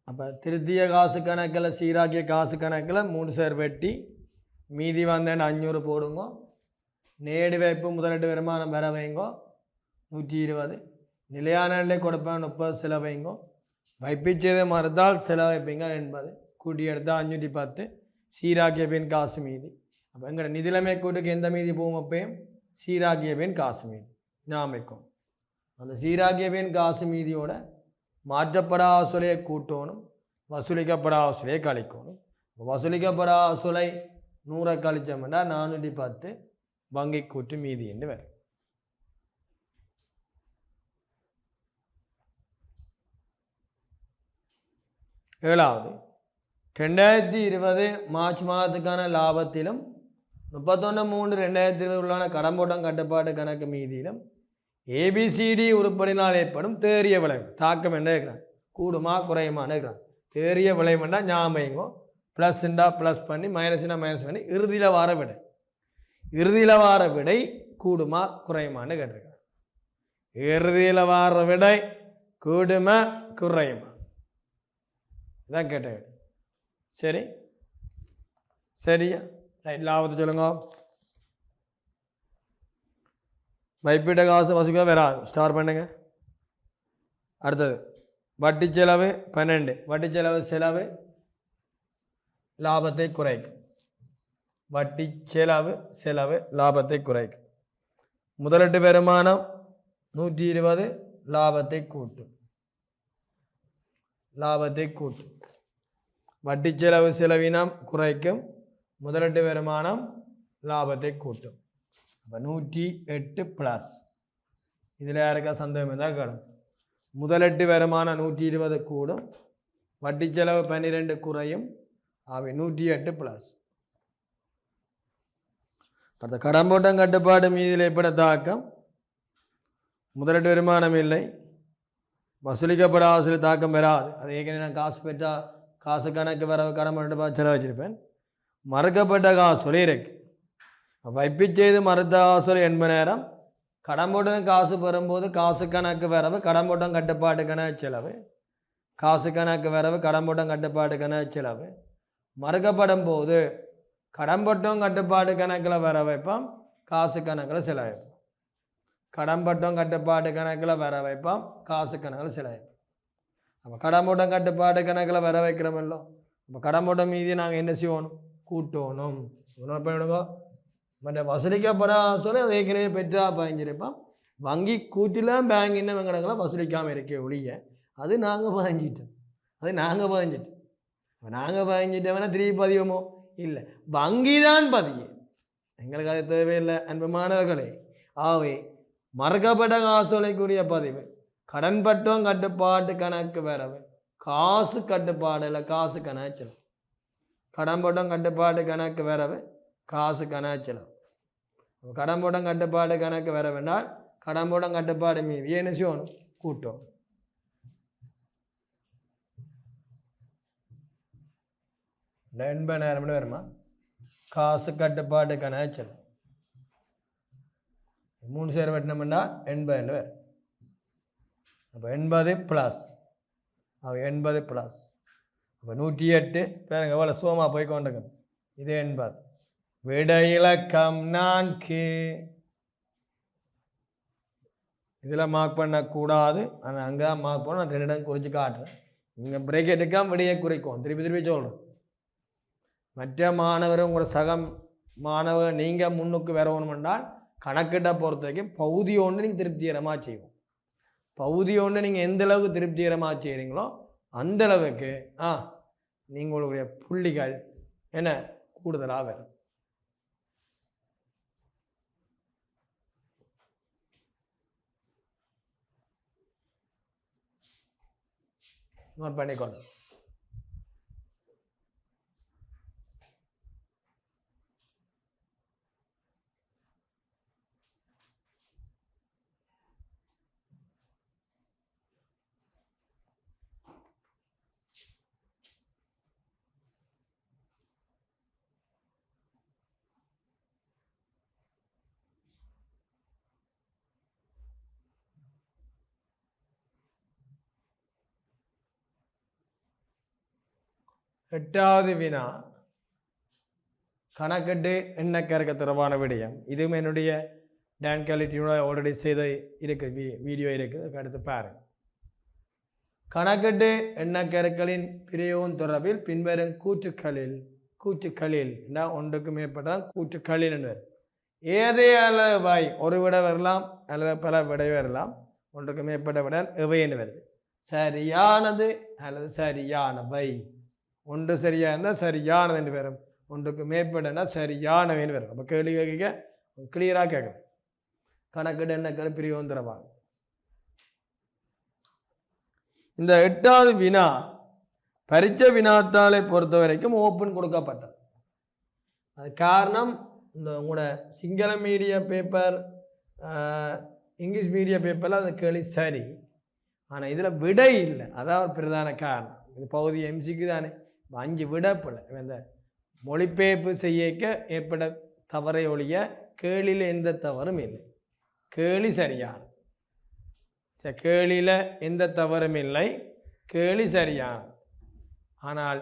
அப்போ திருத்திய காசு கணக்கில் சீராக்கிய காசு கணக்கில் 3 சேர் வெட்டி மீதி வந்தேன்னு 500 போடுங்க. நேரடி வைப்பு முதலீட்டு வருமானம் வர வைங்கோ 120. நிலையான நிலை கொடுப்பேன் 30 செலவைங்கோ. வைப்பிச்சதை மறுத்தால் செலவைப்பீங்க 80. கூட்டி எடுத்தால் 510. சீராக்கிய பின் காசு மீதி. அப்போ எங்களோட நிதிலைமை கூட்டுக்கு எந்த மீதி போகும்? அப்பயும் சீராக்கிய பின் காசு மீதி ஞாபகம். அந்த சீராக்கிய பின் காசு மீதியோட மாற்றப்படாத ஆசோலையை கூட்டணும், வசூலிக்கப்படாத ஆசோலையை கழிக்கணும். வசூலிக்கப்படாத ஆசோலை 100 கழிச்சோம்னா 410 வங்கி கூட்டு மீதி என்று வரும். ஏழாவது. 2020 மார்ச் மாதத்துக்கான லாபத்திலும் 31/3/2020 உள்ளான கடம்போட்டம் கட்டுப்பாட்டு கணக்கு மீதியிலும் ஏபிசிடி உருப்படினால் ஏற்படும் தேறிய விளைவு தாக்கம் என்ன இருக்கிறான், கூடுமா குறையுமான்னு இருக்கிறான். தேறிய விளைவுண்டா ஞாபகங்கோ, ப்ளஸ்ண்டா ப்ளஸ் பண்ணி மைனஸ்னா மைனஸ் பண்ணி இறுதியில் வார விடை. இறுதியில் வார விடை கூடுமா குறையுமான்னு கேட்டிருக்கான். இறுதியில் வார விடை கூடுமா குறையுமா இதான் கேட்ட விடை. சரி சரியா ரைட். லாபத்தை சொல்லுங்க. வைப்பிட்ட காசு வசூலிக்க வராது, ஸ்டார் பண்ணுங்க. அடுத்தது வட்டி செலவு 12. வட்டி செலவு லாபத்தை குறைக்கும். வட்டி செலவு லாபத்தை குறைக்கும். முதலீட்டு வருமானம் 120 லாபத்தை கூட்டும். வட்டி செலவினம் குறைக்கும், முதலீட்டு வருமானம் லாபத்தை கூட்டும். அப்போ 108 ப்ளஸ் இதில் யாருக்கா சந்தேகம் இருந்தால் கேளுங்க. முதலெட்டு வருமானம் 120 கூடும், வட்டி செலவு 12 குறையும், அவை 108 ப்ளஸ். அடுத்த கடம்போட்டம் கட்டுப்பாடு மீதில் ஏற்பட தாக்கம், முதலீட்டு வருமானம் இல்லை, வசூலிக்கப்பட ஆசிரியர் தாக்கம் பெறாது. அது ஏற்கனவே நான் காசு பெற்றால் காசு கணக்கு வர கடன் பண்ணிட்டு செலவு வச்சிருப்பேன். மறுக்கப்பட்ட காசோலை இருக்கு. வைப்பு செய்து மறுத்த காசோலை 80 நேரம், கடன் போட்டு காசு பெறும்போது காசு கணக்கு வரவு கடன் போட்டம் கட்டுப்பாட்டுக்கான செலவு, காசு கணக்கு வரவு கடன் போட்டம் கட்டுப்பாட்டுக்கான செலவு. மறுக்கப்படும் போது கடன் போட்டம் கட்டுப்பாடு கணக்கில் வர வைப்போம், காசு கணக்கில் செலவைப்போம். கடன் போட்டம் கட்டுப்பாடு கணக்கில் வர வைப்போம், காசு கணக்கில் செலவைப்போம். அப்போ கடன் போட்டம் கட்டுப்பாடு கணக்கில் வர வைக்கிறோமല്ലോ. அப்போ கடன் போட்டம் மீதியை நாங்கள் என்ன செய்யணும்? கூட்டணும். பண்ணிவிடுங்க. மற்ற வசூலிக்கப்பட சொல்லி அதை ஏற்கனவே பெற்றா பாய்ஞ்சிருப்போம். வங்கி கூட்டில் பேங்க் இன்னும் கணக்கெல்லாம் வசூலிக்காமல் இருக்க ஒழிய அது நாங்கள் பாய்ஞ்சிட்டோம். நாங்கள் பாய்ஞ்சிட்டோம்னா திருப்பி பதிவோமோ? இல்லை, வங்கி தான் பதிய. எங்களுக்கு அது தேவையில்லை அன்புமானவர்களே. ஆகவே மறுக்கப்பட்ட காசோலைக்குரிய பதிவு, கடன் பட்டம் கட்டுப்பாட்டு கணக்கு வரவு, காசு கட்டுப்பாடு இல்லை காசு கணக்கு, கடன் பட்டம் கட்டுப்பாட்டு கணக்கு வரவு, காசு கணக்கு. கடன் போட்டம் கட்டுப்பாடு கணக்கு வர வேண்டால் கடன் போட்டம் கட்டுப்பாடு மீது என்ன செய்யணும்? கூட்டம். நேரம் வருமா? காசு கட்டுப்பாடு கணக்கு 3 சேர் வெட்டினோம்னா 80 வரும். அப்போ 80 ப்ளஸ், அப்போ 80 ப்ளஸ், அப்போ 108 பேருங்க எவ்வளோ சோமா போய் கொண்டிருக்கணும். இது 80. விட இலக்கம் 4. இதில் மார்க் பண்ணக்கூடாது, ஆனால் அங்கே தான் மார்க் பண்ண. நான் 2 இடம் குறித்து காட்டுறேன். நீங்கள் பிரேக் எடுக்காம விடையை குறைக்கும். திருப்பி சொல்கிறேன். மற்ற மாணவர் உங்களோட சக மாணவர் நீங்கள் முன்னுக்கு வரணுமென்றால் கணக்கிட்ட பொறுத்த வரைக்கும் பகுதி ஒன்று நீங்கள் திருப்திகரமாக செய்வோம். பகுதி ஒன்று நீங்கள் எந்த அளவுக்கு திருப்திகரமாக செய்கிறீங்களோ அந்த அளவுக்கு நீங்களுடைய புள்ளிகள் என்ன கூடுதலாக வரும். நோட் பண்ணிக்கொள்ள. எட்டாவது வினா கணக்கெட்டு எண்ணக்கறக்க தொடர்பான விடயம். இதுவும் என்னுடைய டான் குவாலிட்டியோட ஆல்ரெடி செய்த இருக்குது, வீடியோ இருக்குது, அடுத்து பாருங்க. கணக்கெட்டு எண்ணக்கருக்களின் பிரியோன் தொடர்பில் பின்வரும் கூற்றுக்களில் ஒன்றுக்கு மேற்பட்டால் கூற்றுக்களில் என்று ஏதே அளவாய் ஒரு விட வரலாம் அல்லது பல விடை வரலாம். ஒன்றுக்கு மேற்பட்ட விட எவை என்று வருது. சரியானது அல்லது சரியானவை. ஒன்று சரியாக இருந்தால் சரியானது என்று வரும், ஒன்றுக்கு மேற்பட்டனா சரியானவைன்னு வரும். அப்போ கேள்வி கேட்க கிளியராக கேட்குறேன். கணக்கெடு எண்ணக்கரு பிரியோன் தொடர்பாக இந்த எட்டாவது வினா பரீட்சை வினாத்தாளை பொறுத்த வரைக்கும் ஓப்பன் கொடுக்கப்பட்டது. அது காரணம் இந்த உங்களோட Sinhala media paper, English media பேப்பரில் அந்த கேள்வி சரி, ஆனால் இதில் விடை இல்லை. அதான் ஒரு பிரதான காரணம். இது பகுதி எம்சிக்கு தானே 5 விடப்பில் இந்த மொழிபெயர்ப்பு செய்யக்க ஏற்பட தவறை ஒழிய கேளியில் எந்த தவறும் இல்லை. கேள்வி சரியான, கேளியில் எந்த தவறும் இல்லை, கேள்வி சரியான. ஆனால்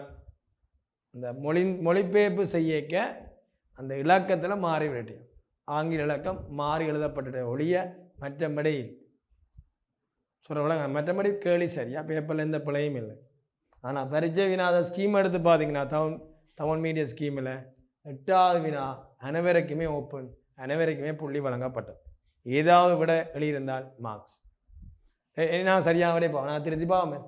இந்த மொழிபெயர்ப்பு செய்யக்க அந்த இலக்கத்தில் மாறிவிட்டு ஆங்கில இலக்கம் மாறி எழுதப்பட்ட ஒழிய மற்றபடி சொல்ல மற்றபடி கேள்வி சரியா, பேப்பரில் எந்த பிழையும் இல்லை. ஆனால் பரீட்சை வினா அதை ஸ்கீம் எடுத்து பார்த்தீங்கன்னா தமிழ் மீடியா ஸ்கீமில் எட்டாவது வினா அனைவருக்குமே ஓப்பன், அனைவருக்குமே புள்ளி வழங்கப்பட்டது. ஏதாவது விட எழுதியிருந்தால் மார்க்ஸ். நான் சரியாக விட நான் திருத்தி பாவமே.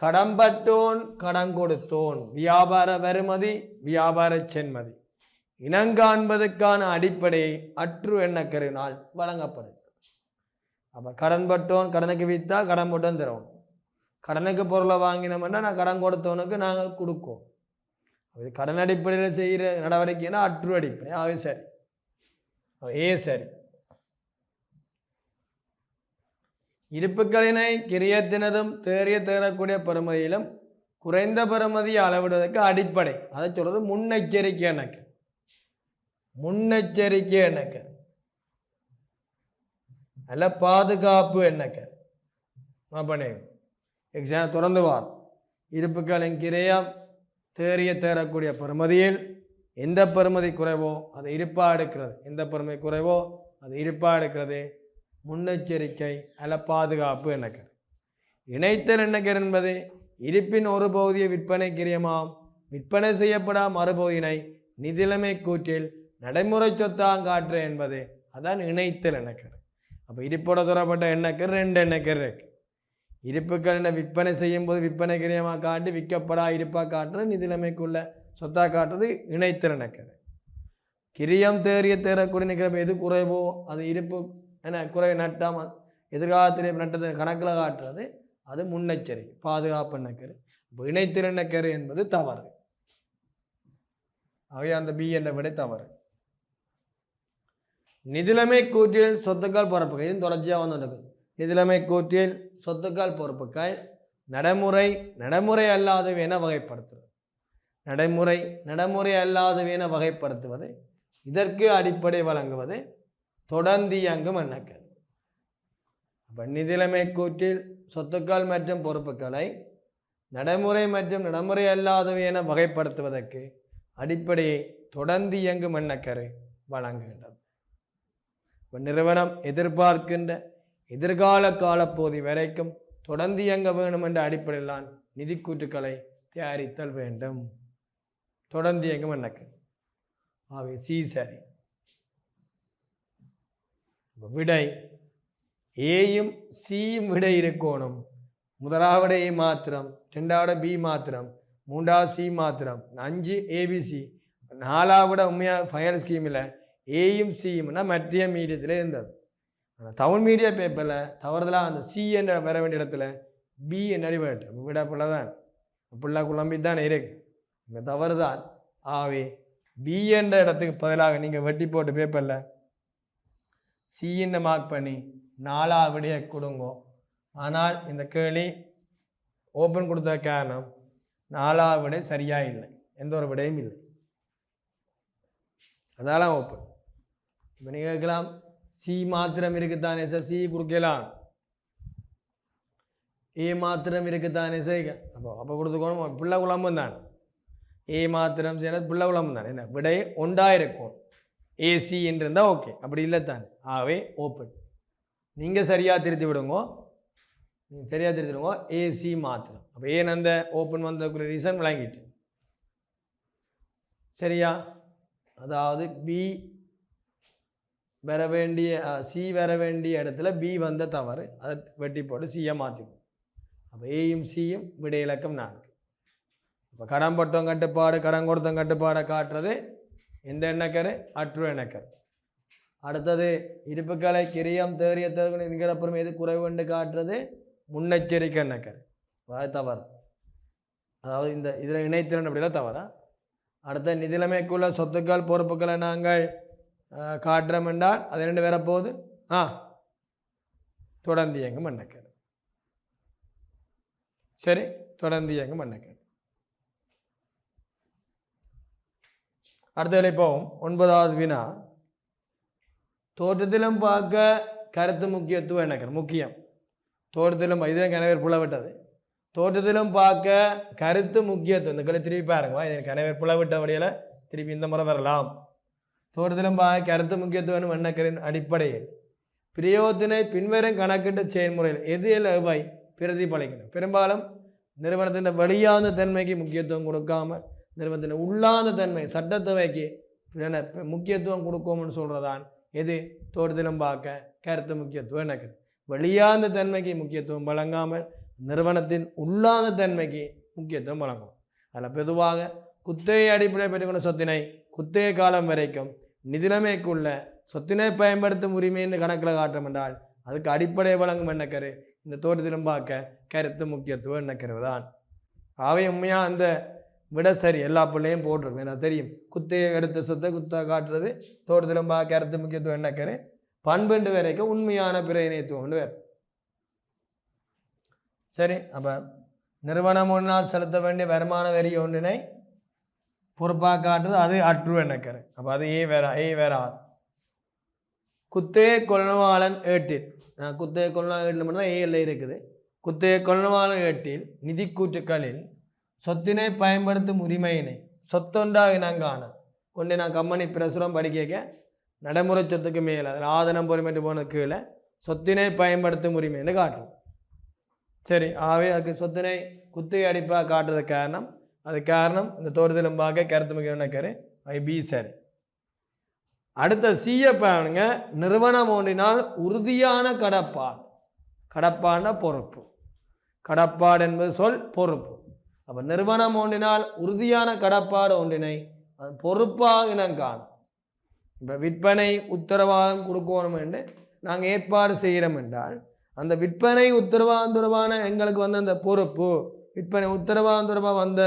கடன்பட்டோன் கடன் கொடுத்தோன், வியாபார வருமதி வியாபார சென்மதி, இனங்காண்பதற்கான அடிப்படையை அற்று எண்ணக்கருவினால் வழங்கப்படுது. அப்போ கடன் பட்டோன் கடனுக்கு விற்றா கடன் பட்டோன் தருவோம். கடனுக்கு பொருளை வாங்கினோம்னா நான் கடன் கொடுத்தவனுக்கு நாங்கள் கொடுப்போம். அது கடன் அடிப்படையில் செய்கிற நடவடிக்கைன்னா அற்று அடிப்படை. ஆகவே சரி, சரி. இருப்புக்களினை கிரியத்தினதும் தேறிய தேறக்கூடிய பெறுமதியிலும் குறைந்த பெறுமதியை அளவிடுவதற்கு அடிப்படை. அதை சொல்றது முன்னெச்சரிக்கை எண்ணக்கு. முன்னெச்சரிக்கை எண்ணக்கு அல்ல பாதுகாப்பு எண்ணக்கு. எக்ஸாம் திறந்து வார் இருப்புக்களின் கிரயம் தேறிய தேறக்கூடிய பெறுமதியில் எந்த பெறுமதி குறைவோ அது இருப்பா எடுக்கிறது. எந்த பெறுமதி குறைவோ அது இருப்பா எடுக்கிறது முன்னெச்சரிக்கை அல்ல பாதுகாப்பு எண்ணக்கர். இணைத்தல் எண்ணக்கர் என்பது இருப்பின் ஒரு பகுதியை விற்பனை கிரியமாம் விற்பனை செய்யப்படா மறுபகுதியினை நிதிலைமை கூற்றில் நடைமுறை சொத்தாங்காற்று என்பது அதான் இணைத்தல் எண்ணக்கர். அப்போ இருப்போட தொடரப்பட்ட எண்ணக்கர் 2 எண்ணக்கர் இருக்கு. இருப்புக்கள் என்ன விற்பனை செய்யும் போது விற்பனை கிரியமாக காட்டி விற்கப்படா இருப்பாக காட்டுறது நிதிலைமைக்குள்ள சொத்தாக காட்டுறது இணைத்தல் எண்ணக்கர். கிரியம் தேறிய தேறக்கூடிய நிற்கிறப்ப எது குறைவோ அது இருப்பு என்ன குறை நட்டாமல் எதிர்காலத்திலே நட்டத்தை கணக்கில் காட்டுறது அது முன்னெச்சரிக்கை பாதுகாப்பு எண்ணக்கரு. இப்போ இணைத்தல் எண்ணக்கரு என்பது தவறு. ஆகவே அந்த பி என்ற விடை தவறு. நிதிலைமை கூற்றில் சொத்துக்கள் பொறுப்புகள் இது தொடர்ச்சியாக வந்துருக்கு. நிதிலைமை கூற்றில் சொத்துக்கள் பொறுப்புகள் நடைமுறை அல்லாதவை என வகைப்படுத்துவது. நடைமுறை அல்லாதவை என வகைப்படுத்துவது இதற்கு அடிப்படை வழங்குவது தொடர்ந்து இயங்கும் எண்ணக்கரு. அப்போ நிதிலைமை கூற்றில் சொத்துக்கள் மற்றும் பொறுப்புகளை நடைமுறை மற்றும் நடைமுறை அல்லாதவை என வகைப்படுத்துவதற்கு அடிப்படையை தொடர்ந்து இயங்கும் எண்ணக்கரு வழங்குகின்றது. இப்போ நிறுவனம் எதிர்பார்க்கின்ற எதிர்கால காலப்பகுதி வரைக்கும் தொடர்ந்து இயங்க வேண்டும் என்ற அடிப்படையிலான நிதி கூற்றுக்களை தயாரித்தல் வேண்டும். தொடர்ந்து இயங்கும் எண்ணக்கரு. ஆகவே சி சரி. விடை ஏயும் சியும் விடை இருக்கணும். முதலாவது ஏ மாத்திரம், 2வது பி மாத்திரம், 3வது சி மாத்திரம், 5 ஏபிசி, 4வது உண்மையாக ஃபைனல் ஸ்கீமில் ஏயும் சியும்னா மத்திய மீடியத்தில் இருந்தது. ஆனால் தமிழ் மீடியா பேப்பரில் தவறுதலாக அந்த சி என்ற வர வேண்டிய இடத்துல பி என்ற அடிபட்டு விட பிள்ளை தான் பிள்ளை குழம்பித்தான் இருக்கு. இந்த தவறு தான். ஆகவே பி என்ற இடத்துக்கு பதிலாக நீங்கள் வெட்டி போட்டு பேப்பரில் சின்னு மார்க் பண்ணி 4வது விடையை கொடுங்கோ. ஆனால் இந்த கேள்வி ஓப்பன் கொடுத்த காரணம் 4வது விடை சரியாக இல்லை, எந்த ஒரு விடையும் இல்லை, அதெல்லாம் ஓப்பன். இப்போ நீங்கள் கேட்கலாம் சி மாத்திரம் இருக்குத்தானே சார், சி கொடுக்கலாம், ஏ மாத்திரம் இருக்குத்தானே சார். அப்போ கொடுத்துக்கணும் பிள்ளை குழம்பு தான். ஏ மாத்திரம் செய்யறது பிள்ளை குழம்பு தான். என்ன விடை ஒன்றாக இருக்கும் ஏசி என்று இருந்தால் ஓகே, அப்படி இல்லை தான். ஆகவே ஓப்பன். நீங்கள் சரியாக திருத்தி விடுங்கோ, சரியாக திருத்தி விடுங்கோ ஏசி மாத்திரம். அப்போ ஏன் அந்த ஓப்பன் வந்ததுக்குரிய ரீசன் விளங்கிட்டு சரியா. அதாவது பி வர வேண்டிய சி வர வேண்டிய இடத்துல பி வந்த தவறு, அதை வெட்டி போட்டு சியை மாற்றிக்கும். அப்போ ஏயும் சியும் விடை இலக்கம் 4. இப்போ கடன் பட்டம் கட்டுப்பாடு கடன் கொடுத்தம் கட்டுப்பாடை காட்டுறது எந்த எண்ணக்கரு அற்று எண்ணக்கரு. அடுத்தது இருப்புக்களை கிரியம் தேறிய தேர்வு எது குறைவு என்று காட்டுறது முன்னெச்சரிக்கை எண்ணக்கரு. அது தவறு. அதாவது இந்த இதில் இணைத்திறன் அப்படிலாம் தவறா. அடுத்த நிதிலைமைக்குள்ள சொத்துக்கள் பொறுப்புகளை நாங்கள் காட்டுறோம் என்றால் அது 2 வரப்போகுது. தொடர்ந்து இயங்கும் எண்ணக்கரு. சரி, தொடர்ந்து இயங்கும் எண்ணக்கரு. அடுத்த வேலை போவோம். 9வது வினா. தோற்றத்திலும் பார்க்க கருத்து முக்கியத்துவம் எண்ணக்கரு முக்கியம். தோற்றத்திலும் இதே கணவர் புலவிட்டது. தோற்றத்திலும் பார்க்க கருத்து முக்கியத்துவம். இந்த கலை திருப்பி பாருங்க, இதன் கணவர் புலவிட்ட வழியில் திருப்பி இந்த முறை வரலாம். தோற்றத்திலும் பார்க்க கருத்து முக்கியத்துவம் எண்ணக்கரின் அடிப்படையில் பிரயோகத்தினை பின்வரும் கணக்கிட்ட செயல்முறையில் எது எவை பிரதிபலிக்கணும். பெரும்பாலும் நிறுவனத்தின் வெளியாந்த தன்மைக்கு முக்கியத்துவம் கொடுக்காமல் நிறுவனத்தின் உள்ளாந்த தன்மை சட்டத்தவைக்கு முக்கியத்துவம் கொடுக்கும்னு சொல்கிறதான் எது தோற்றத்திலும் பார்க்க கருத்து முக்கியத்துவம் எண்ணக்கரு. வெளியாந்த தன்மைக்கு முக்கியத்துவம் வழங்காமல் நிறுவனத்தின் உள்ளாந்த தன்மைக்கு முக்கியத்துவம் வழங்கும். அதில் பொதுவாக குத்தகை அடிப்படை பெற்றுக்கொண்ட சொத்தினை குத்தகை காலம் வரைக்கும் நிதிநிலைமைக்குள்ள சொத்தினை பயன்படுத்தும் உரிமைன்னு கணக்கில் காட்டும் என்றால் அதுக்கு அடிப்படை வழங்கும் எண்ணக்கரு இந்த தோட்டத்திலும் பார்க்க கருத்து முக்கியத்துவம் எண்ணக்கரு தான். அவை உண்மையாக அந்த விட சரி எல்லா பிள்ளையும் போட்டிருக்கும். எனக்கு தெரியும் குத்தையை எடுத்த சொத்தை குத்தா காட்டுறது தோட்டத்திலும் பார்க்க கருத்து முக்கியத்துவம் எண்ணக்கரு பண்புண்டு வரைக்கும் உண்மையான பிரதிநிதித்துவம் வேறு. சரி, அப்போ நிறுவனம் ஒன்றால் செலுத்த வேண்டிய வருமான வரி ஒன்றினை பொறுப்பாக காட்டுறது அது அற்று எண்ணக்கரு. அப்போ அது வேற ஆறு. குத்தகை கொள்ளுவாளன் ஏட்டில் குத்தகை கொள்ளுவாளன் ஏட்டில் மட்டும்தான் ஏஎல்ல இருக்குது. குத்தகை கொள்ளுவாளன் ஏட்டில் நிதி கூற்றுக்களில் சொத்தினை பயன்படுத்தும் உரிமையினை சொத்தொன்றாக இனங்காண கொண்டு நான் கம்பெனி பிரசுரம் படிக்க நடைமுறை சொத்துக்கு மேலே அதில் ஆதனம் பொறுமைட்டு போன கீழே சொத்தினை பயன்படுத்தும் உரிமைன்னு காட்டும். சரி, ஆகவே அதுக்கு சொத்தினை குத்தகை அடிப்பாக காட்டுறது காரணம் இந்த தோட்டத்திலும் பார்க்க கருத்து முக்கியக்கரு பி. சரி, அடுத்த சிஎப்பானுங்க நிறுவனம் ஒன்றினால் உறுதியான கடப்பாடுனா பொறுப்பு. கடப்பாடு என்பது சொல் பொறுப்பு. அப்போ நிறுவனம் ஒன்றினால் உறுதியான கடப்பாடு ஒன்றினை அது பொறுப்பாக இனங்காணும். இப்போ விற்பனை உத்தரவாதம் கொடுக்கணும் என்று நாங்கள் ஏற்பாடு செய்கிறோம் என்றால் அந்த விற்பனை உத்தரவாதம் தொடர்பான எங்களுக்கு வந்த அந்த பொறுப்பு விற்பனை உத்தரவாதம் தொடர்பாக வந்த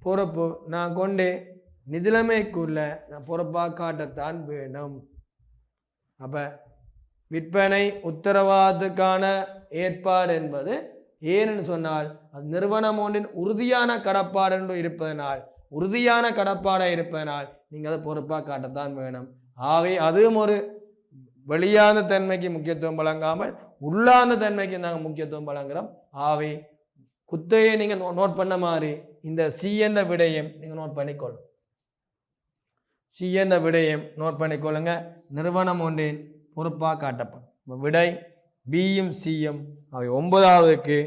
பொறுப்பு நான் கொண்டு நிதிநிலைமைக்குள்ள நான் பொறுப்பாக காட்டத்தான் வேணும். அப்போ விற்பனை உத்தரவாதத்துக்கான ஏற்பாடு என்பது ஏன்னு சொன்னால் அது நிறுவனம் ஒன்றின் உறுதியான கடப்பாடு என்று இருப்பதனால் நீங்கள் அதை பொறுப்பாக காட்டத்தான் வேணும். ஆகவே அதுவும் ஒரு வெளியான தன்மைக்கு முக்கியத்துவம் வழங்காமல் உள்ளார்ந்த தன்மைக்கு நாங்கள் முக்கியத்துவம் வழங்குகிறோம். ஆகவே குத்தகையை நீங்கள் நோட் பண்ண மாதிரி இந்த சி என்ற விடயம் நீங்கள் நோட் பண்ணிக்கொள்ளும். சி என்ற விடயம் நோட் பண்ணிக்கொள்ளுங்க. நிறுவனம் ஒன்றின் பொறுப்பாக காட்டப்படும் விடை பியும் சியும் அவை 9வதுக்கு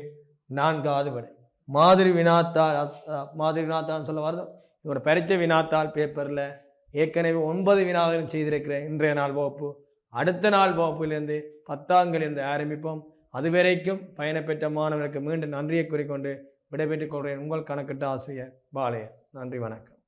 4வது விடை. மாதிரி வினாத்தாள் சொல்ல வருது. இதோட பரீட்சை வினாத்தாள் பேப்பரில் ஏற்கனவே 9 வினாவும் செய்திருக்கிறேன். இன்றைய நாள் வகுப்பு அடுத்த நாள் வகுப்பிலிருந்து 10ஆங்கிலிருந்து ஆரம்பிப்போம். அதுவரைக்கும் பயணப்பெற்ற மாணவருக்கு மீண்டும் நன்றியை கூறிக்கொண்டு விடைபெற்றுக் கொள்கிறேன். உங்கள் கணக்கிட்ட ஆசிரியர் பாளையன். நன்றி, வணக்கம்.